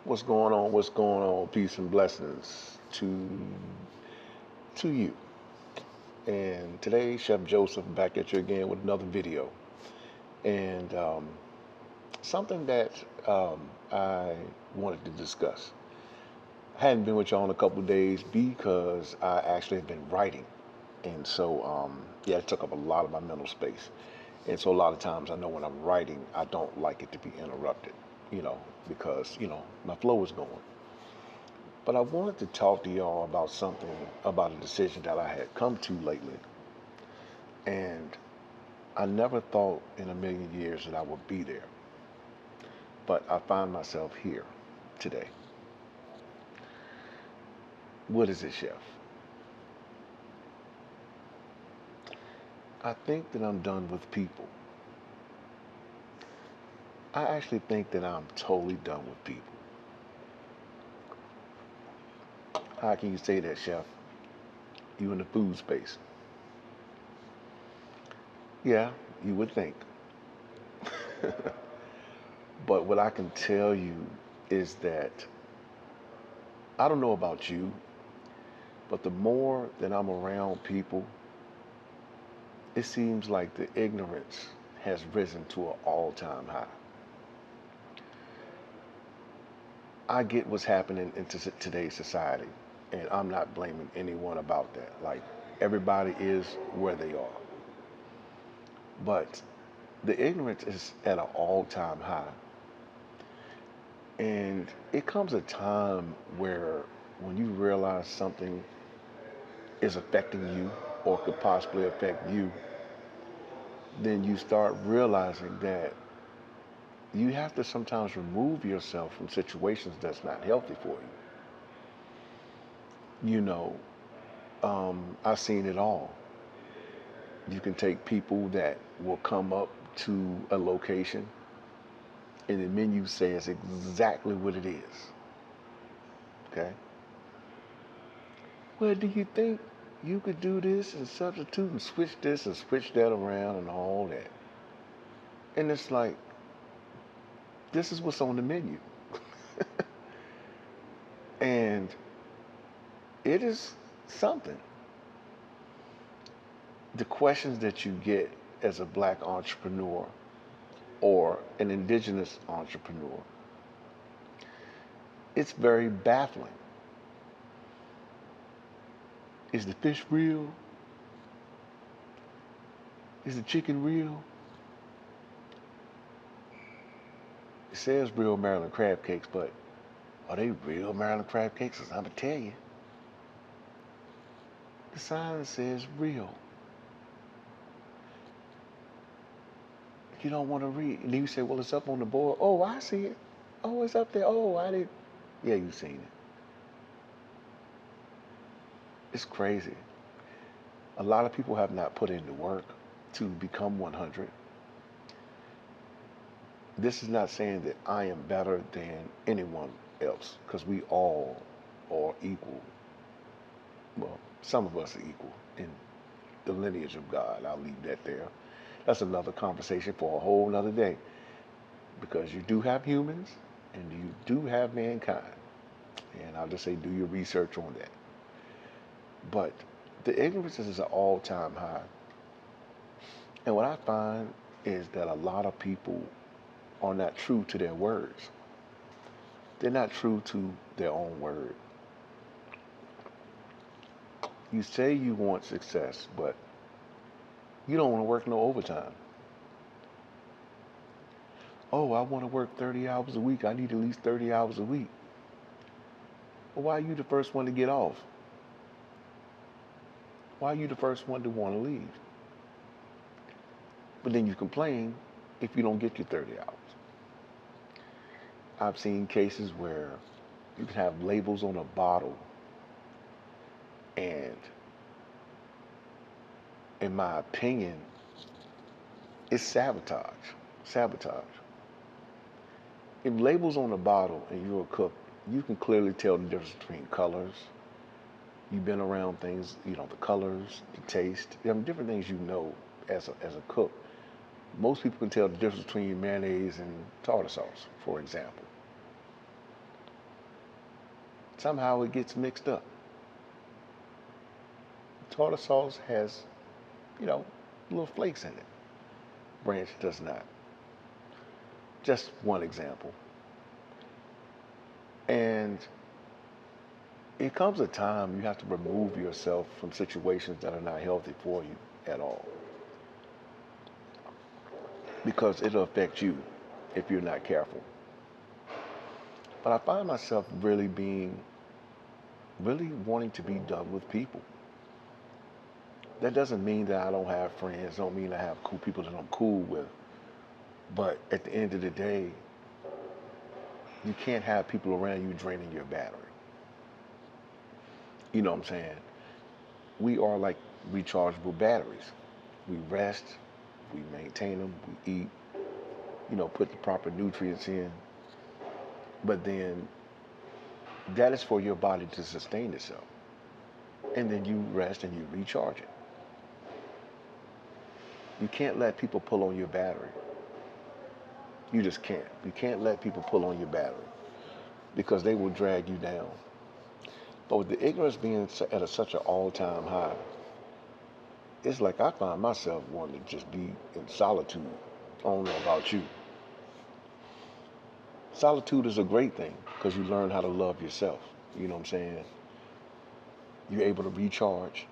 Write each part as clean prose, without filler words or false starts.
What's going on? What's going on? Peace and blessings to you. And today, Chef Joseph back at you again with another video. And something that I wanted to discuss. I hadn't been with y'all in a couple of days because I actually have been writing, and so yeah, it took up a lot of my mental space. And so a lot of times, I know when I'm writing, I don't like it to be interrupted, you know, because my flow is going. But I wanted to talk to y'all about something, about a decision that I had come to lately. And I never thought in a million years that I would be there. But I find myself here today. What is it, Chef? I think that I'm done with people. I actually think that I'm totally done with people. How can you say that, Chef? You in the food space. Yeah, you would think. But what I can tell you is that I don't know about you, but the more that I'm around people, it seems like the ignorance has risen to an all-time high. I get what's happening in today's society, and I'm not blaming anyone about that. Like, everybody is where they are. But the ignorance is at an all-time high. And it comes a time where when you realize something is affecting you or could possibly affect you, then you start realizing that you have to sometimes remove yourself from situations that's not healthy for you. I've seen it all. You can take people that will come up to a location and the menu says exactly what it is. Okay? Well, do you think you could do this and substitute and switch this and switch that around and all that? And it's like, this is what's on the menu. And it is something. The questions that you get as a black entrepreneur or an indigenous entrepreneur, it's very baffling. Is the fish real? Is the chicken real? It says real Maryland crab cakes, but are they real Maryland crab cakes? 'Cause I'm gonna tell you, the sign says real. You don't want to read. And then you say, well, it's up on the board. Oh, I see it. Oh, it's up there. Oh, I did. Yeah, you've seen it. It's crazy. A lot of people have not put in the work to become 100. This is not saying that I am better than anyone else, because we all are equal. Well, some of us are equal in the lineage of God. I'll leave that there. That's another conversation for a whole nother day, because you do have humans and you do have mankind. And I'll just say, do your research on that. But the ignorance is at an all-time high. And what I find is that a lot of people are not true to their words. They're not true to their own word. You say you want success, but you don't want to work no overtime. Oh, I want to work 30 hours a week. I need at least 30 hours a week. Well, why are you the first one to get off? Why are you the first one to want to leave? But then you complain if you don't get your 30 hours. I've seen cases where you can have labels on a bottle, and in my opinion, it's sabotage. Sabotage. If labels on a bottle and you're a cook, you can clearly tell the difference between colors. You've been around things, the colors, the taste, different things as a cook. Most people can tell the difference between mayonnaise and tartar sauce, for example. Somehow it gets mixed up. Tartar sauce has, you know, little flakes in it. Ranch does not. Just one example. And it comes a time you have to remove yourself from situations that are not healthy for you at all, because it'll affect you if you're not careful. But I find myself really wanting to be done with people. That doesn't mean that I don't have friends, don't mean I have cool people that I'm cool with. But at the end of the day, you can't have people around you draining your battery. You know what I'm saying? We are like rechargeable batteries. We rest, we maintain them, we eat, put the proper nutrients in. But then that is for your body to sustain itself. And then you rest and you recharge it. You can't let people pull on your battery. You just can't. You can't let people pull on your battery because they will drag you down. But with the ignorance being at such an all-time high, it's like I find myself wanting to just be in solitude. I don't know about you. Solitude is a great thing because you learn how to love yourself. You know what I'm saying? You're able to recharge,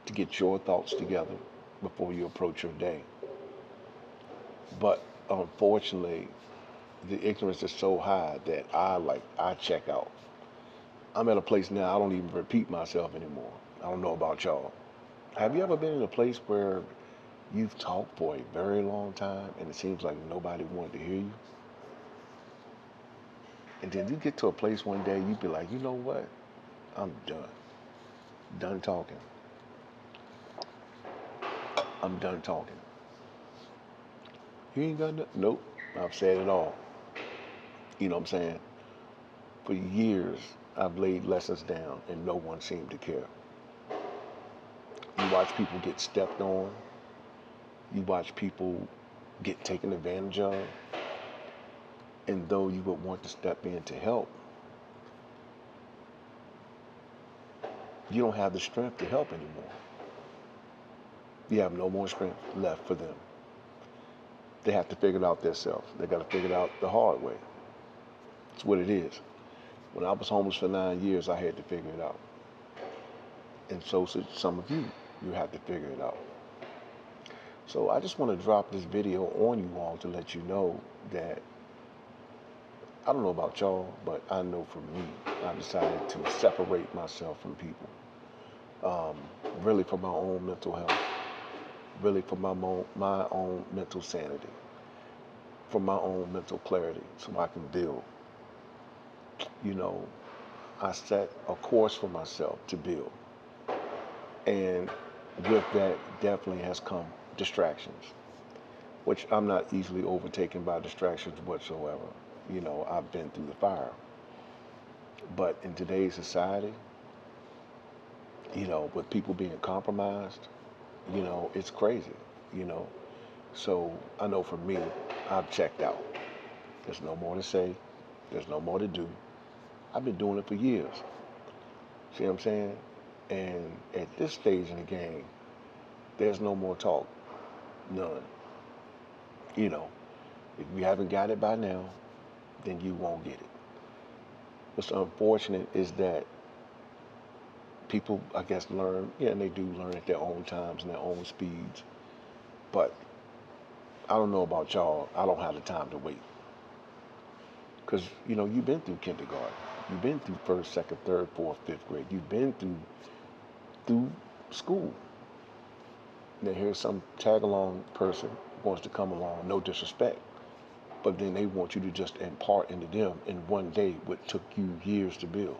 to get your thoughts together before you approach your day. But unfortunately, the ignorance is so high that I check out. I'm at a place now I don't even repeat myself anymore. I don't know about y'all. Have you ever been in a place where you've talked for a very long time and it seems like nobody wanted to hear you? And then you get to a place one day, you be like, you know what? I'm done. Done talking. I'm done talking. You ain't got nothing? Nope. I've said it all. You know what I'm saying? For years, I've laid lessons down and no one seemed to care. You watch people get stepped on. You watch people get taken advantage of. And though you would want to step in to help, you don't have the strength to help anymore. You have no more strength left for them. They have to figure it out themselves. They got to figure it out the hard way. It's what it is. When I was homeless for 9 years, I had to figure it out. And so should some of you. You have to figure it out. So I just want to drop this video on you all to let you know that I don't know about y'all, but I know for me, I decided to separate myself from people. Really for my own mental health, really for my own mental sanity, for my own mental clarity, so I can build. You know, I set a course for myself to build. And with that definitely has come distractions, which I'm not easily overtaken by distractions whatsoever. I've been through the fire. But in today's society, with people being compromised, it's crazy, you know. So I know for me, I've checked out. There's no more to say. There's no more to do. I've been doing it for years. See what I'm saying? And at this stage in the game, there's no more talk. None. You know, if you haven't got it by now, then you won't get it. What's unfortunate is that people, I guess, learn, yeah, and they do learn at their own times and their own speeds. But I don't know about y'all. I don't have the time to wait. Because, you've been through kindergarten. You've been through first, second, third, fourth, fifth grade. You've been through school. Now here's some tag along person wants to come along, no disrespect. But then they want you to just impart into them in one day what took you years to build.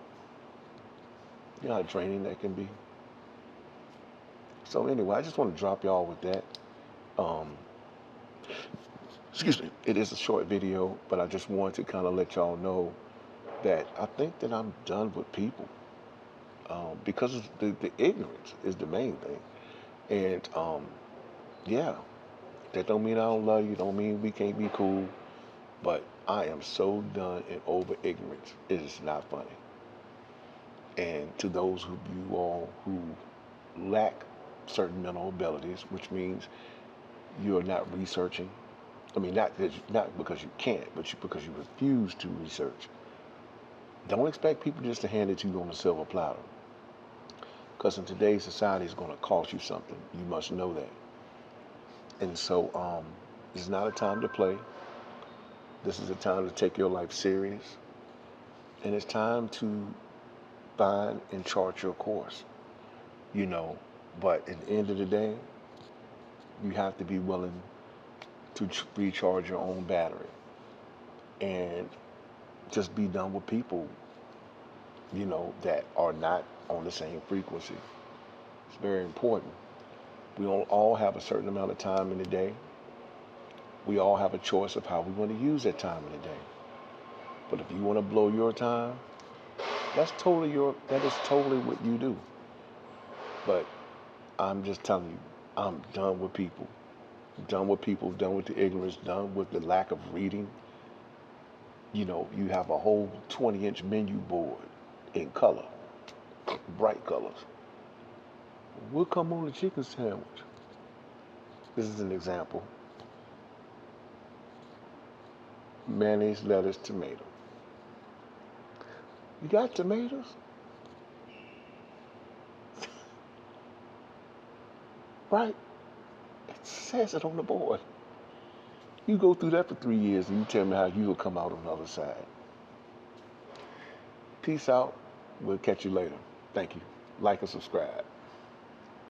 You know how draining that can be? So anyway, I just want to drop y'all with that. Um, excuse me, it is a short video, but I just wanted to kind of let y'all know that I think that I'm done with people. Because the ignorance is the main thing. And yeah, that don't mean I don't love you, don't mean we can't be cool, but I am so done and over ignorance. It is not funny. And to those of you all who lack certain mental abilities, which means you're not researching. I mean, not because you can't, but because you refuse to research. Don't expect people just to hand it to you on a silver platter. Because in today's society, it's going to cost you something. You must know that. And so, it's not a time to play. This is a time to take your life serious. And it's time to find and chart your course, you know. But at the end of the day, you have to be willing to recharge your own battery and just be done with people, that are not on the same frequency. It's very important. We don't all have a certain amount of time in the day. We all have a choice of how we want to use that time in the day. But if you want to blow your time, that is totally what you do. But I'm just telling you, I'm done with people. Done with people, done with the ignorance, done with the lack of reading. You have a whole 20-inch menu board in color, bright colors. What come on the chicken sandwich? This is an example. Mayonnaise, lettuce, tomato. You got tomatoes? Right? It says it on the board. You go through that for 3 years and you tell me how you will come out on the other side. Peace out. We'll catch you later. Thank you. Like and subscribe.